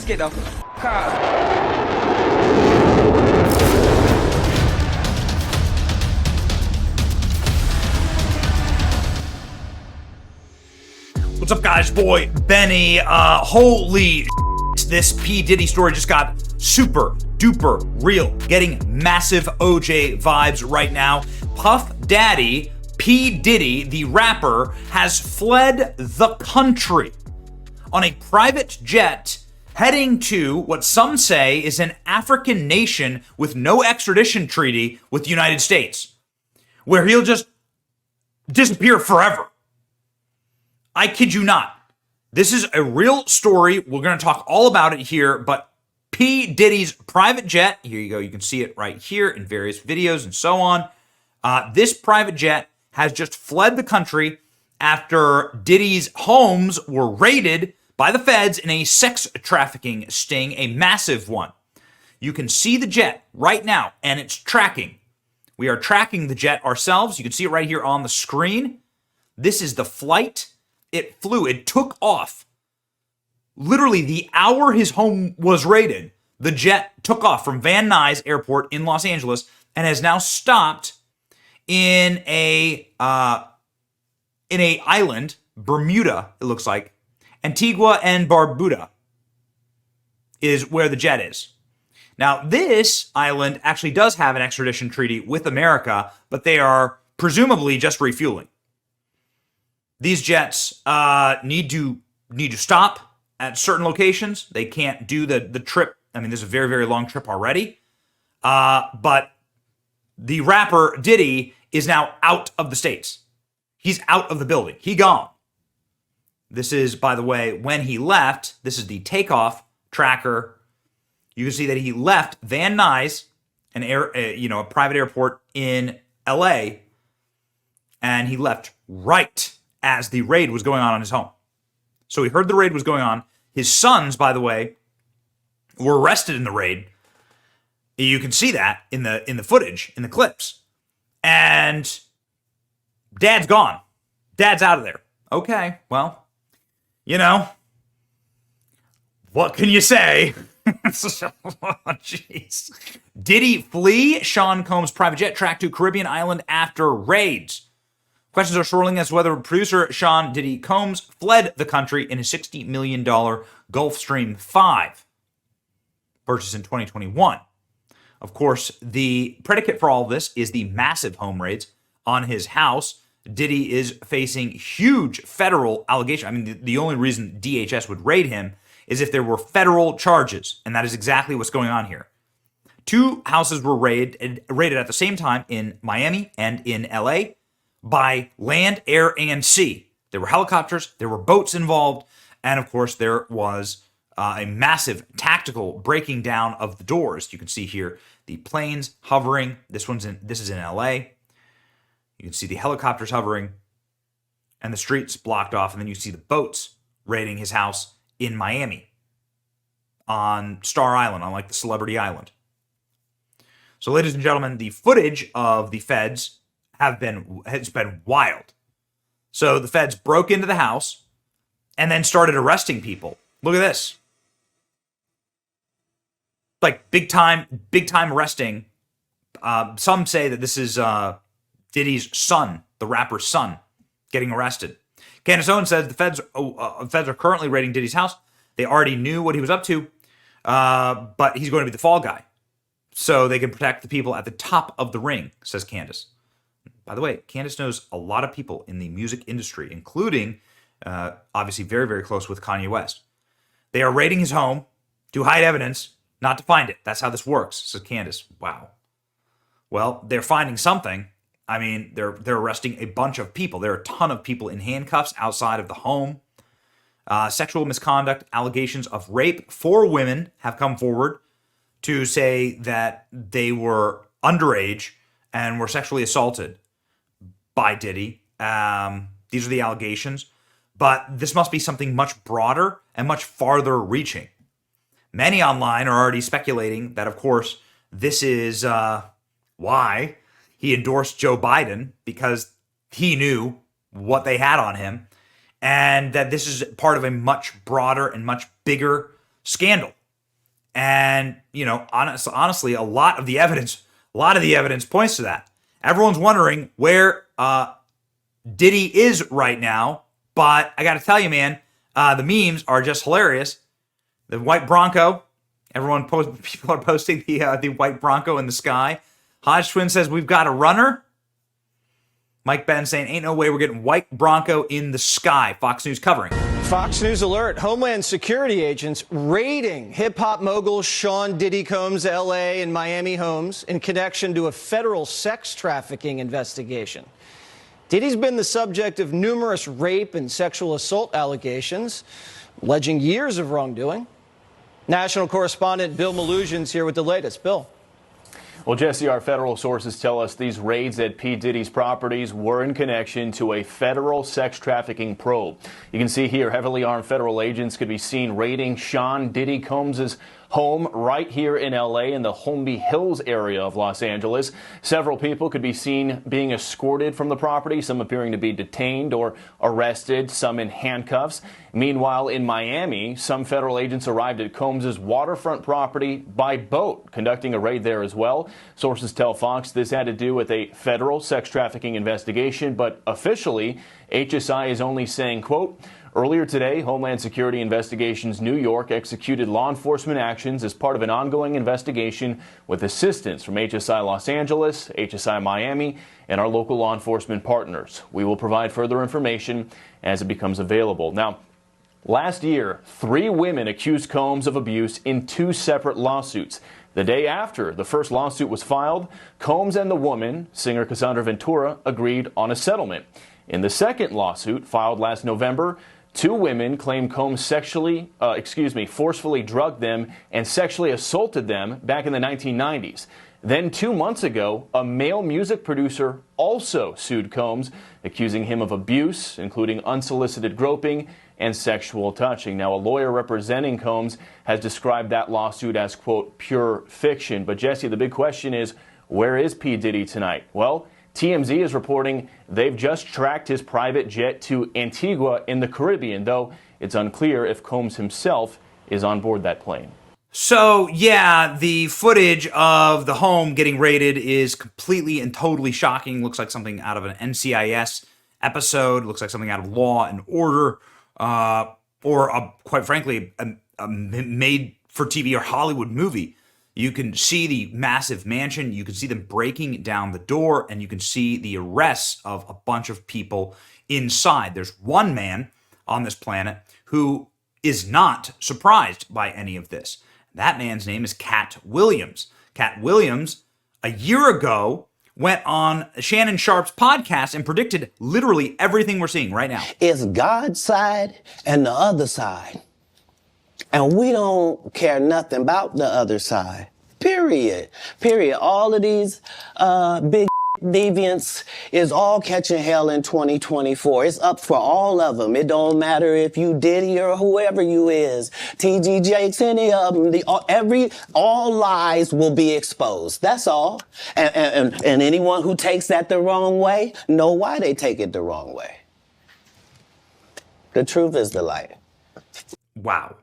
Just get the f out. What's up, guys? Boy, Benny. Holy this P. Diddy story just got super duper real. Getting massive OJ vibes right now. Puff Daddy, P. Diddy, the rapper, has fled the country on a private jet heading to what some say is an African nation with no extradition treaty with the United States, where he'll just disappear forever. I kid you not. This is a real story. We're going to talk all about it here, but P. Diddy's private jet, here you go, you can see it right here in various videos and so on. This private jet has just fled the country after Diddy's homes were raided by the feds in a sex trafficking sting, a massive one. You can see the jet right now, and it's tracking. We are tracking the jet ourselves. You can see it right here on the screen. This is the flight. It flew. It took off. Literally, the hour his home was raided, the jet took off from Van Nuys Airport in Los Angeles and has now stopped in a island, Bermuda, it looks like. Antigua and Barbuda is where the jet is. Now, this island actually does have an extradition treaty with America, but they are presumably just refueling. These jets need to stop at certain locations. They can't do the trip. I mean, this is a very, very long trip already. But the rapper Diddy is now out of the States. He's out of the building. He gone. This is, by the way, when he left. This is the takeoff tracker. You can see that he left Van Nuys, a private airport in LA, and he left right as the raid was going on his home. So he heard the raid was going on. His sons, by the way, were arrested in the raid. You can see that in the footage, in the clips. And Dad's gone. Dad's out of there. Okay, well, what can you say? Oh, jeez. Diddy flee Sean Combs' private jet tracked to Caribbean island after raids. Questions are swirling as to whether producer Sean Diddy Combs fled the country in his $60 million Gulfstream 5, purchased in 2021. Of course, the predicate for all of this is the massive home raids on his house. Diddy is facing huge federal allegations. I mean, the only reason DHS would raid him is if there were federal charges, and that is exactly what's going on here. 2 houses were raided at the same time in Miami and in LA by land, air, and sea. There were helicopters, there were boats involved, and of course there was a massive tactical breaking down of the doors. You can see here the planes hovering. This is in LA. You can see the helicopters hovering and the streets blocked off, and then you see the boats raiding his house in Miami on Star Island, on like the Celebrity Island. So, ladies and gentlemen, the footage of the feds has been wild. So the feds broke into the house and then started arresting people. Look at this. Like big time arresting. Some say that this is Diddy's son, the rapper's son, getting arrested. Candace Owens says the feds are currently raiding Diddy's house. They already knew what he was up to, but he's going to be the fall guy, so they can protect the people at the top of the ring, says Candace. By the way, Candace knows a lot of people in the music industry, including, obviously, very, very close with Kanye West. They are raiding his home to hide evidence, not to find it. That's how this works, says Candace. Wow. Well, they're finding something. I mean, they're arresting a bunch of people. There are a ton of people in handcuffs outside of the home. Sexual misconduct, allegations of rape. 4 women have come forward to say that they were underage and were sexually assaulted by Diddy. These are the allegations. But this must be something much broader and much farther reaching. Many online are already speculating that, of course, this is why he endorsed Joe Biden, because he knew what they had on him, and that this is part of a much broader and much bigger scandal. And, you know, honestly, a lot of the evidence points to that. Everyone's wondering where Diddy is right now, but I got to tell you, man, the memes are just hilarious. The white Bronco, people are posting the white Bronco in the sky. Hodge Twin says, we've got a runner. Mike Ben saying, ain't no way we're getting white Bronco in the sky. Fox News covering. Fox News alert. Homeland Security agents raiding hip-hop mogul Sean Diddy Combs' L.A. and Miami homes in connection to a federal sex trafficking investigation. Diddy's been the subject of numerous rape and sexual assault allegations, alleging years of wrongdoing. National correspondent Bill Malusian's here with the latest. Bill. Well, Jesse, our federal sources tell us these raids at P. Diddy's properties were in connection to a federal sex trafficking probe. You can see here heavily armed federal agents could be seen raiding Sean Diddy Combs' home right here in L.A. in the Holmby Hills area of Los Angeles. Several people could be seen being escorted from the property, some appearing to be detained or arrested, some in handcuffs. Meanwhile, in Miami, some federal agents arrived at Combs' waterfront property by boat, conducting a raid there as well. Sources tell Fox this had to do with a federal sex trafficking investigation, but officially, HSI is only saying, quote, earlier today, Homeland Security Investigations New York executed law enforcement actions as part of an ongoing investigation with assistance from HSI Los Angeles, HSI Miami, and our local law enforcement partners. We will provide further information as it becomes available. Now, last year, 3 women accused Combs of abuse in 2 separate lawsuits. The day after the first lawsuit was filed, Combs and the woman, singer Cassandra Ventura, agreed on a settlement. In the second lawsuit, filed last November, 2 women claimed Combs forcefully drugged them and sexually assaulted them back in the 1990s. Then 2 months ago, a male music producer also sued Combs, accusing him of abuse, including unsolicited groping and sexual touching. Now, a lawyer representing Combs has described that lawsuit as, quote, pure fiction. But, Jesse, the big question is, where is P. Diddy tonight? Well, TMZ is reporting they've just tracked his private jet to Antigua in the Caribbean, though it's unclear if Combs himself is on board that plane. So, yeah, the footage of the home getting raided is completely and totally shocking. Looks like something out of an NCIS episode. Looks like something out of Law and Order, quite frankly, a made-for-TV or Hollywood movie. You can see the massive mansion. You can see them breaking down the door, and you can see the arrests of a bunch of people inside. There's one man on this planet who is not surprised by any of this. That man's name is Cat Williams. Cat Williams, a year ago, went on Shannon Sharp's podcast and predicted literally everything we're seeing right now. It's God's side and the other side. And we don't care nothing about the other side. Period. Period. All of these big deviants is all catching hell in 2024. It's up for all of them. It don't matter if you Diddy or whoever you is. TG Jakes, any of them. All lies will be exposed. That's all. And anyone who takes that the wrong way, know why they take it the wrong way. The truth is the light. Wow.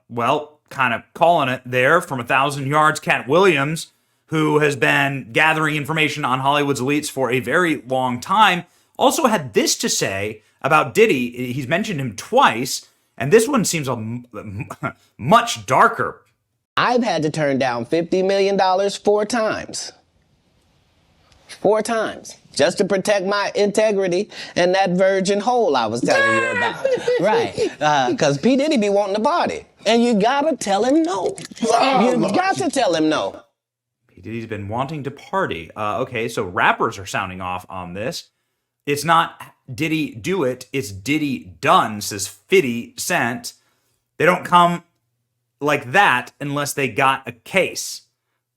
Well, kind of calling it there from 1,000 yards. Cat Williams, who has been gathering information on Hollywood's elites for a very long time, also had this to say about Diddy. He's mentioned him twice, and this one seems much darker. I've had to turn down $50 million 4 times. 4 times. Just to protect my integrity and that virgin hole I was telling you about. Right. Because P. Diddy be wanting to party. And you gotta tell him no. You got to tell him no. P. Diddy's been wanting to party. Okay, so rappers are sounding off on this. It's not Diddy do it, it's Diddy done, says 50 Cent. They don't come like that unless they got a case.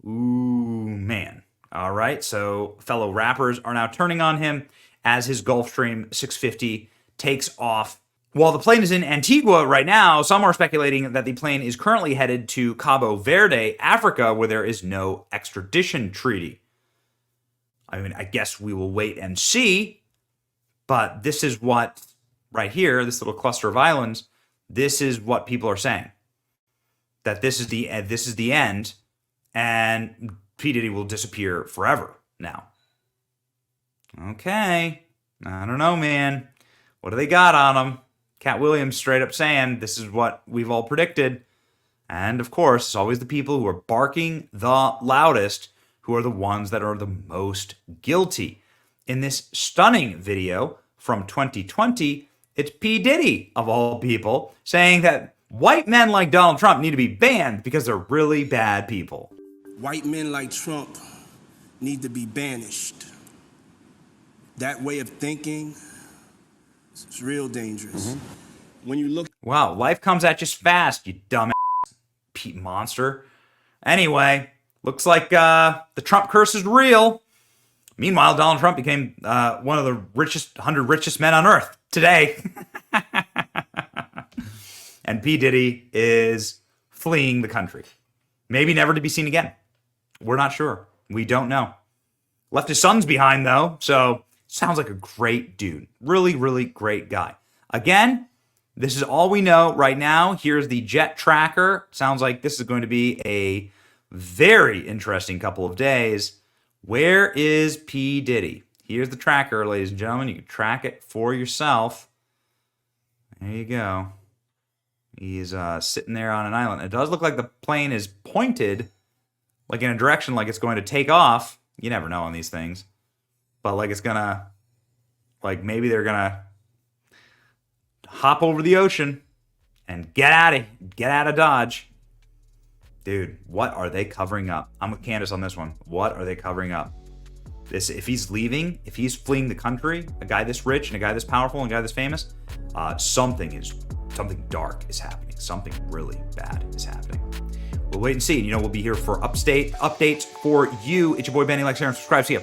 Ooh, man. All right, so fellow rappers are now turning on him as his Gulfstream 650 takes off. While the plane is in Antigua right now, some are speculating that the plane is currently headed to Cabo Verde, Africa, where there is no extradition treaty. I mean, I guess we will wait and see, but this is what, right here, this little cluster of islands, this is what people are saying. that this is the end, and P. Diddy will disappear forever now. Okay. I don't know, man. What do they got on him? Cat Williams straight up saying this is what we've all predicted. And of course, it's always the people who are barking the loudest who are the ones that are the most guilty. In this stunning video from 2020, it's P. Diddy, of all people, saying that white men like Donald Trump need to be banned because they're really bad people. White men like Trump need to be banished. That way of thinking is real dangerous. When you look... Wow, life comes at you fast, you dumb Pete monster. Anyway, looks like the Trump curse is real. Meanwhile, Donald Trump became one of the 100 richest men on earth today. And P. Diddy is fleeing the country. Maybe never to be seen again. We're not sure. We don't know. Left his sons behind, though, so sounds like a great dude. Really, really great guy. Again, this is all we know right now. Here's the jet tracker. Sounds like this is going to be a very interesting couple of days. Where is P. Diddy? Here's the tracker, ladies and gentlemen. You can track it for yourself. There you go. He's sitting there on an island. It does look like the plane is pointed like in a direction like it's going to take off. You never know on these things. But like it's gonna, like maybe they're gonna hop over the ocean and get out of Dodge. Dude, what are they covering up? I'm with Candace on this one. What are they covering up? This, if he's leaving, if he's fleeing the country, a guy this rich and a guy this powerful and a guy this famous, something dark is happening. Something really bad is happening. We'll wait and see. You know, we'll be here for updates for you. It's your boy Benny. Like, share, and subscribe. See ya.